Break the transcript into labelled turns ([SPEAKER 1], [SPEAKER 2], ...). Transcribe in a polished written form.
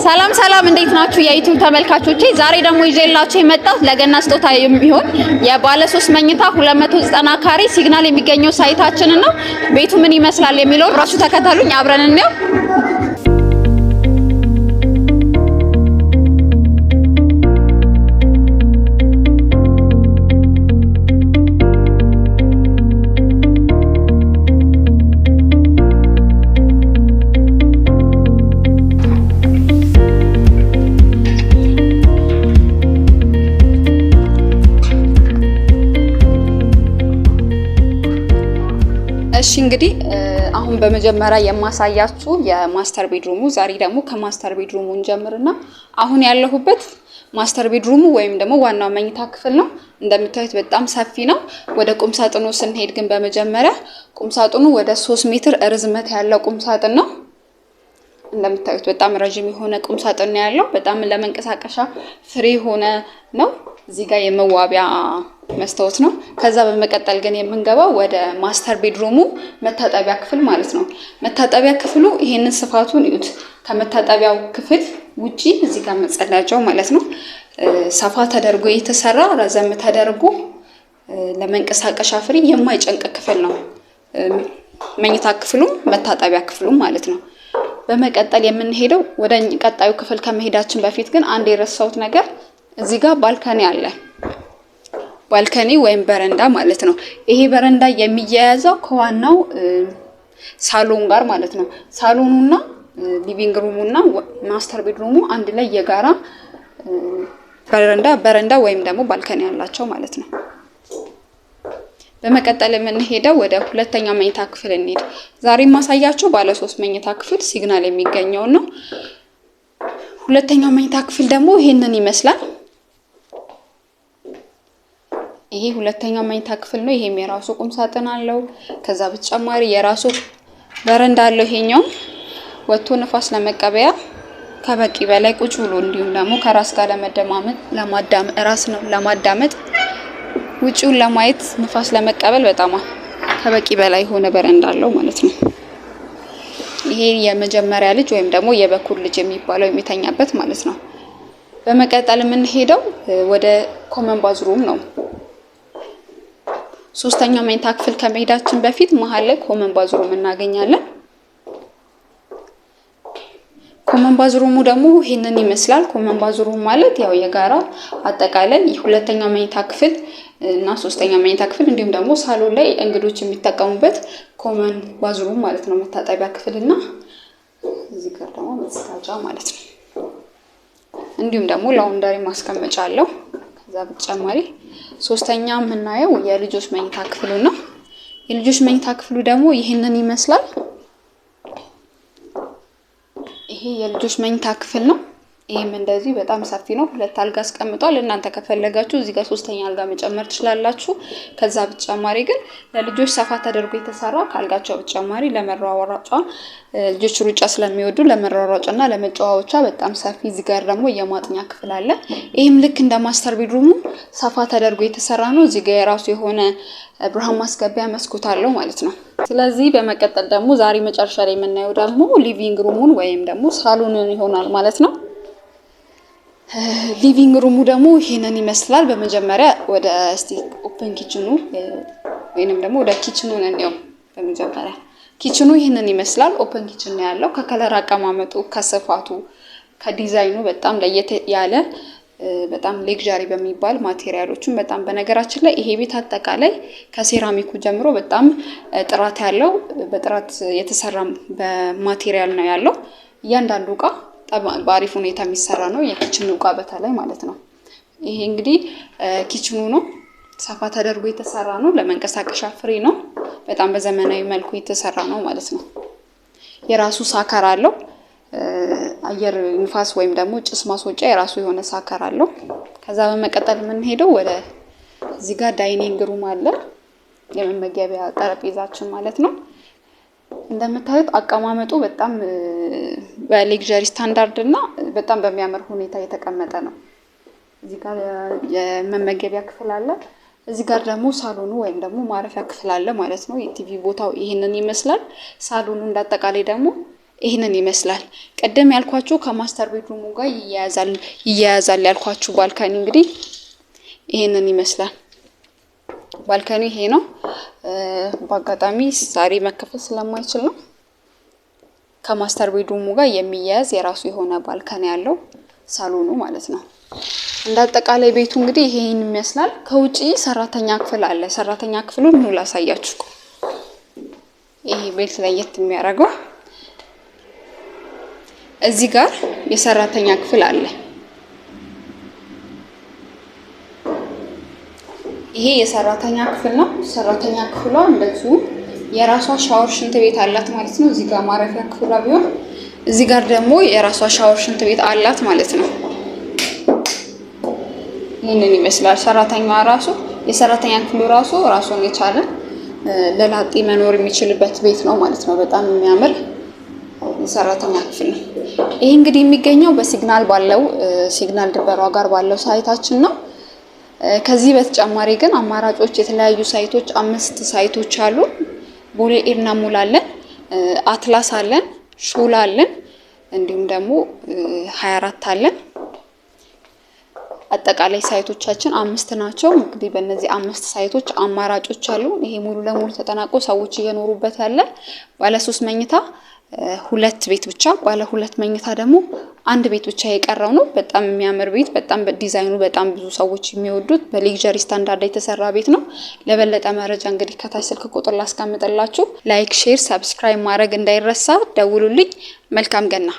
[SPEAKER 1] ሰላም ሰላም እንዴት ናችሁ የዩቲዩብ ተመልካቾቼ? ዛሬ ደግሞ ይዤላችሁ የመጣሁት ለገና ስጦታ የሚሆን የባለ 3 መኝታ 290 ካሬ ሲግናል የሚገኘው ሳይታችን ነው። ቤቱ ምን ይመስላል የሚለው ራሱ ተከታተሉኝ አብረን እንየው። እሺ እንግዲህ አሁን በመጀመሪያ የማሳያችሁ የማስተር ቤድሩሙ ዛሬ ደግሞ ከማስተር ቤድሩሙ እንጀምርና አሁን ያለሁበት ማስተር ቤድሩሙ ወይም ደግሞ ዋናው መኝታ ክፍል ነው። እንደምታዩት በጣም ሰፊ ነው። ወደ ቁም ሳጥኑ ስንሄድ ግን በመጀመሪያ ቁም ሳጥኑ ወደ 3 ሜትር ርዝመት ያለው ቁም ሳጥን ነው። እንደምታዩት በጣም ረጅም የሆነ ቁም ሳጥን ነው ያለው። በጣም ለመንቀሳቀሻ ፍሪ ሆነ ነው። እዚህ ጋር የመዋቢያ መስታወት ነው። ከዛ በመቀጠል ግን የምንገባው ወደ ማስተር ቤድሩሙ መታጠቢያ ክፍል ማለት ነው። መታጠቢያ ክፍሉ ይሄንን ስፋቱን እዩት። ከመታጠቢያው ክፍል ውጪ እዚህ ጋር መጸዳጃው ማለት ነው ሰፋ ተደርጎ የተሰራ ረዘም ተደርጎ ለመንቀሳቀሻ ፍሪ የማይጨንቅ ክፍል ነው መኝታ ክፍሉ መታጠቢያ ክፍሉ ማለት ነው። በመቀጠል የምንሄደው ወደ ቀጣዩ ክፍል ከመሄዳችን በፊት ግን አንድ የረሳሁት ነገር እዚህ ጋር ባልከኒ አለ። ባልከኒ ወይም በረንዳ ማለት ነው። ይሄ በረንዳ የሚያያዘው ከዋናው ሳሎን ጋር ማለት ነው። ሳሎኑና ሊቪንግ ሩሙና ማስተር ቤድሩሙ አንድ ላይ የጋራ በረንዳ ወይም ደግሞ ባልከኒ ያላቸው ማለት ነው። በመቀጠል የምንሄደው ወደ ሁለተኛው መኝታ ክፍል እንሄድ። ዛሬ ማሳያችሁ ባለ 3 መኝታ ክፍል ሲግናል የሚገኘው ነው። ሁለተኛው መኝታ ክፍል ደግሞ ይሄንን ይመስላል። ይሄ ሁለተኛው መኝታ ክፍል ነው። ይሄም የራሱ ቁም ሳጥን አለው። ከዛ በተጨማሪ የራሱ በረንዳ አለው። ይሄኛው ወጥቶ ንፋስ ለመቀበያ ከበቂ በላይ ቁጭ ብሎ እንዲሁም ደግሞ ከራስ ጋር ለማዳመጥ ውጪውን ለማየት ንፋስ ለመቀበል በጣም ከበቂ በላይ ሆነ በረንዳ አለው ማለት ነው። ይሄ የመጀመሪያ ልጅ ወይም ደግሞ የበኩር ልጅ የሚባለው የሚተኛበት ማለት ነው። በመቀጠል የምንሄደው ወደ ኮመን ባዝሩም ነው። ሶስተኛው መኝታ ክፍል ከመሄዳችን በፊት መሃል ላይ ኮመን ባዝሩም እናገኛለን። ኮመን ባዝሩሙ ደግሞ ይሄንን ይመስላል። ኮመን ባዝሩም ማለት ያው የጋራ አጠቃላይ ሁለተኛው መኝታ ክፍል እና ሶስተኛው መኝታ ክፍል እንዲሁም ደግሞ ሳሎን ላይ እንግዶች የሚጠቀሙበት ኮመን ባዝሩም ማለት ነው። መታጠቢያ ክፍልና እዚህ ጋር ደግሞ መጸዳጃ ማለት ነው። እንዲሁም ደግሞ ላውንደሪ ማስቀመጫ አለው። ከዛ በተጨማሪ ሶስተኛ የምናየው የልጆች መኝታ ክፍሉ ነው። የልጆች መኝታ ክፍሉ ደግሞ ይሄንን ይመስላል። ይሄ የልጆች መኝታ ክፍል ነው። ይሄም እንደዚህ በጣም ሰፊ ነው። 2 አልጋ አስቀምጧል። እናንተ ከፈለጋችሁ እዚህ ጋር 3ኛ አልጋ መጨመር ትችላላችሁ። ከዛ በተጨማሪ ግን ለልጆች ሰፋ ተደርጎ የተሰራ ካልጋቸው በተጨማሪ ለመሯሯጫ ልጆች ሩጫ ስለሚወዱ ለመሯሯጫና ለመጫወቻ በጣም ሰፊ። እዚህ ጋር ደግሞ የማጥኛ ክፍል አለ። ይሄም ልክ እንደ ማስተር ቤድሩሙ ሰፋ ተደርጎ የተሰራ ነው። እዚህ ጋር የራሱ የሆነ ብርሃን ማስገቢያ መስኮት አለው ማለት ነው። ስለዚህ በመቀጠል ደግሞ ዛሬ መጨረሻ ላይ የምናየው ደግሞ ሊቪንግ ሩሙን ወይም ደግሞ ሳሎኑን ይሆናል ማለት ነው። ሊቪንግ ሩሙ ደግሞ ይሄንን ይመስላል። በመጀመሪያ ወደ ኦፕን ኪችኑ ወይንም ደግሞ ወደ ኪችኑ ነው። በመጀመሪያ ኪችኑ ይሄንን ይመስላል። ኦፕን ኪችን ነው ያለው። ከከለር አቀማመጡ፣ ከስፋቱ፣ ከዲዛይኑ በጣም ለየት ያለ በጣም ሌክዠሪ በሚባል ማቴሪያሎችን በጣም በነገራችን ላይ ይሄ ቤት አጠቃላይ ከሴራሚኩ ጀምሮ በጣም ጥራት ያለው በጥራት የተሰራ በማቴሪያል ነው ያለው። እያንዳንዱ ዕቃ በአሪፍ ሁኔታ የሚሰራ ነው። የኪችኑ ዕቃ በተለይ ማለት ነው። ይሄ እንግዲህ ኪችኑ ነው። ሰፋ ተደርጎ የተሰራ ነው። ለመንቀሳቀሻ ፍሪ ነው። በጣም በዘመናዊ መልኩ የተሰራ ነው ማለት ነው። የራሱ ሳከር አለው። አየር ንፋስ ወይም ደግሞ ጭስ ማስወጫ የራሱ የሆነ ሳከር አለው። ከዛ በመቀጠል የምንሄደው ወደ እዚህ ጋር ዳይኒንግ ሩም አለ። የመመገቢያ ጠረጴዛችን ማለት ነው። እንደምታዩት አቀማመጡ በጣም በሌክዠሪ ስታንዳርድ እና በጣም በሚያምር ሁኔታ የተቀመጠ ነው። እዚህ ጋር የመመገቢያ ክፍል አለ። እዚህ ጋር ደግሞ ሳሎኑ ወይም ደግሞ ማረፊያ ክፍል አለ ማለት ነው። የቲቪ ቦታው ይሄንን ይመስላል። ሳሎኑ እንዳጠቃላይ ደግሞ ይሄንን ይመስላል። ቀደም ያልኳችሁ ከማስተር ቤድሩሙ ጋር ይያያዛል ያልኳችሁ ባልካኒ እንግዲህ ይሄንን ይመስላል። ባልካኒ ይሄ ነው። በአጋጣሚ ዛሬ መከፈት ስለማይችል ነው። ከማስተር ቤድሩሙ ጋር የሚያያዝ የራሱ የሆነ ባልካኒ ያለው ሳሎኑ ማለት ነው። እንዳጠቃላይ ቤቱ እንግዲህ ይሄን ይመስላል። ከውጪ ሰራተኛ ክፍል አለ። ሰራተኛ ክፍሉን ነው ላሳያችሁ። ይሄ ቤት ለየት የሚያደርገው እዚህ ጋር የሰራተኛ ክፍል አለ። ይሄ የሰራተኛ ክፍል ነው። ሰራተኛ ክፍሏ እንደዚሁ የራሷ ሻወር ሽንት ቤት አላት ማለት ነው። እዚህ ጋር ማረፊያ ክፍሏ ቢሆን እዚህ ጋር ደግሞ የራሷ ሻወር ሽንት ቤት አላት ማለት ነው። ይሄንን ይመስላል። ሰራተኛዋ ራሱ የሰራተኛ ክፍሉ ራሱን የቻለ ለላጤ መኖር የሚችልበት ቤት ነው ማለት ነው። በጣም የሚያምር የሰራተኛ ክፍል ነው። ይሄ እንግዲህ የሚገኘው በሲግናል ድንበሯ ጋር ባለው ሳይታችን ነው። ከዚህ በተጨማሪ ግን አማራጮች የተለያዩ ሳይቶች 5 ሳይቶች አሉ። ቦሌ ኤርና ሞል አለን፣ አትላስ አለን፣ ሾላ አለን፣ እንዲሁም ደግሞ 24 አለን። አጠቃላይ ሳይቶቻችን 5 ናቸው። እንግዲህ በእነዚህ 5 ሳይቶች አማራጮች አሉ። ይሄ ሙሉ ለሙሉ ተጠናቆ ሰዎች እየኖሩበት ያለ ባለ 3 መኝታ 2 ቤት ብቻ፣ ባለ 2 መኝታ ደግሞ 1 ቤት ብቻ የቀረው ነው። በጣም የሚያምር ቤት፣ በጣም ዲዛይኑ በጣም ብዙ ሰዎች የሚወዱት በሌክዠሪ ስታንዳርድ የተሰራ ቤት ነው። ለበለጠ መረጃ እንግዲህ ከታች ስልክ ቁጥር ላስቀምጥላችሁ። ላይክ፣ ሼር፣ ሰብስክራይብ ማድረግ እንዳይረሳ። ደውሉልኝ። መልካም ገና